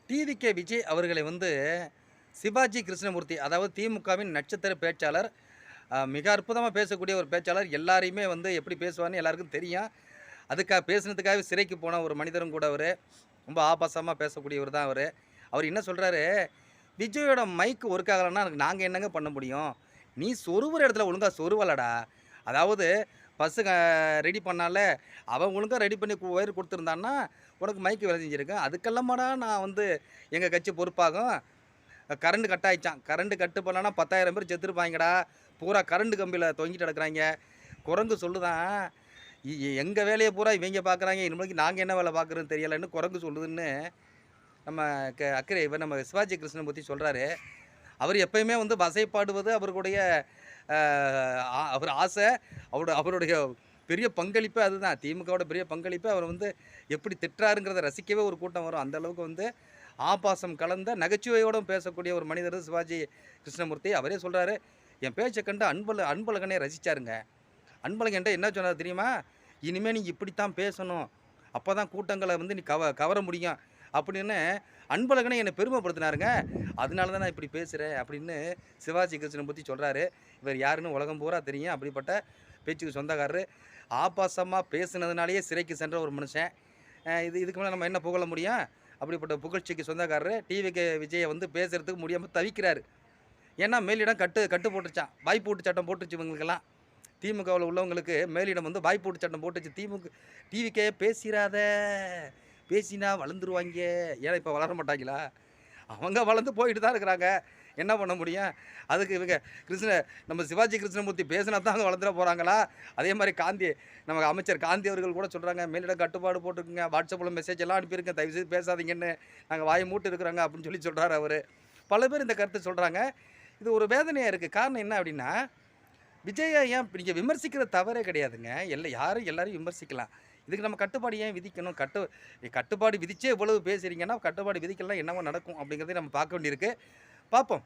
TVK Vijay அவர்களை வந்து சிவாஜி கிருஷ்ணமூர்த்தி, அதாவது திமுகவின் நட்சத்திர பேச்சாளர், மிக அற்புதமா பேசக்கூடிய ஒரு பேச்சாளர். எல்லாரையுமே வந்து எப்படி பேசுவார்ன்னு எல்லாருக்கும் தெரியும். பேசுனதுக்காகவே சிறைக்கு போன ஒரு மனிதரும் கூட அவரு. ரொம்ப ஆபாசமா பேசக்கூடியவர் தான் அவரு. அவரு என்ன சொல்றாரு, "விஜயோட மைக் ஒர்க் ஆகலன்னா நாங்க என்னங்க பண்ண முடியும்? நீ சொருவுற இடத்துல ஒழுங்கா சொருவலடா. அதாவது பஸ்ஸுக ரெடி பண்ணான்ல, அவன் ஒழுங்கா ரெடி பண்ணி ஒயர் குடுத்துருந்தான்னா, உனக்கு மைக் வேலை செஞ்சிருக்கும். அதுக்கெல்லாமாடா நான் வந்து எங்க கட்சி பொறுப்பாகும். கரண்ட் கட் ஆயிடுச்சாம். கரண்ட் கட் பண்ணலன்னா 10,000 பேர் செத்துருப்பாய்ங்கடா. பூரா கரண்ட் கம்பியில தொங்கிட்டு கிடக்குறாய்ங்க." குரங்கு சொல்லுதாம், எங்க வேலைய பூரா இவைங்க பார்க்குறாய்ங்க. இனிமேலுக்கு நாங்க என்ன வேலை பார்க்குறதுன்னு தெரியலன்னு குரங்கு சொல்லுதுன்னு நம்ம அக்கறை இவர் நம்ம சிவாஜி கிருஷ்ணமூர்த்தி சொல்றாரு. அவர் எப்பயுமே வந்து வசைபாடுவது அவர்களுடைய அ அவர் ஆசை. அவருடைய பெரிய பங்களிப்பே அதுதான். திமுகவோட பெரிய பங்களிப்பே அவர் வந்து எப்படி திட்டுறாருங்கிறத ரசிக்கவே ஒரு கூட்டம் வரும். அந்த அளவுக்கு வந்து ஆபாசம் கலந்த நகைச்சுவையோடும் பேசக்கூடிய ஒரு மனிதர் சிவாஜி கிருஷ்ணமூர்த்தி. அவரே சொல்றாரு, என் பேச்ச கண்டு அன்பழகனே ரசிச்சாருங்க. அன்பழகன் என்ட்ட என்ன சொன்னாரு தெரியுமா? "இனிமே நீ இப்படித்தான் பேசணும். அப்பதான் கூட்டங்கள வந்து நீ கவர முடியும்." அப்படின்னு அன்பழகனே என்னை பெருமைப்படுத்தினாருங்க. "அதனால தான் நான் இப்படி பேசுறேன்." அப்படின்னு சிவாஜி கிருஷ்ணமூர்த்தி சொல்றாரு. இவர் யாருன்னு உலகம் பூரா தெரியும். அப்படிப்பட்ட பேச்சுக்கு சொந்தக்காரரு. ஆபாசமா பேசுனதுனாலேயே சிறைக்கு சென்ற ஒரு மனுஷன். இதுக்கு மேல நம்ம என்ன புகழ முடியும்? அப்படிப்பட்ட புகழ்ச்சிக்கு சொந்தக்காரரு. டிவிகே விஜய வந்து பேசுறதுக்கு முடியாம தவிக்கிறாரு. ஏன்னா மேலிடம் கட்டு போட்டுருச்சாம். வாய்ப்பூட்டு சட்டம் போட்டுருச்சு இவங்களுக்கெல்லாம். திமுகவுல உள்ளவங்களுக்கு மேலிடம் வந்து வாய்ப்பூட்டு சட்டம் போட்டுச்சு. டிவிகே பேசிறாத, பேசினா வளர்ந்துருவாய்ங்க. ஏன்னா இப்ப வளர மாட்டாங்களா? அவங்க வளர்ந்து போயிட்டு தான் இருக்கிறாங்க. என்ன பண்ண முடியும்? அதுக்கு இவங்க நம்ம சிவாஜி கிருஷ்ணமூர்த்தி பேசினா தான் அவங்க வளர்ந்துட போறாங்களா? அதே மாரி நம்ம அமைச்சர் காந்தி அவர்கள் கூட சொல்றாங்க, மேலிடம் கட்டுப்பாடு போட்டுருக்குங்க. வாட்ஸ்அப்ல மெசேஜ் எல்லாம் அனுப்பியிருக்கேன். தயவுசெய்து பேசாதீங்கன்னு. நாங்க வாய மூட்டு இருக்கிறோங்க அப்படின்னு சொல்றாரு அவரு. பல பேர் இந்த கருத்து சொல்றாங்க. இது ஒரு வேதனையா இருக்கு. காரணம் என்ன அப்படின்னா, விஜய ஏன் நீங்க விமர்சிக்கிறது தவறே கிடையாதுங்க. யாரும் எல்லாரையும் விமர்சிக்கலாம். இதுக்கு நம்ம கட்டுப்பாடு ஏன் விதிக்கணும்? கட்டுப்பாடு விதிச்சே இவ்வளவு பேசுறீங்கன்னா, கட்டுப்பாடு விதிக்கலனா என்னவோ நடக்கும் அப்படிங்கிறதையும் நம்ம பார்க்க வேண்டியிருக்கு. பார்ப்போம்.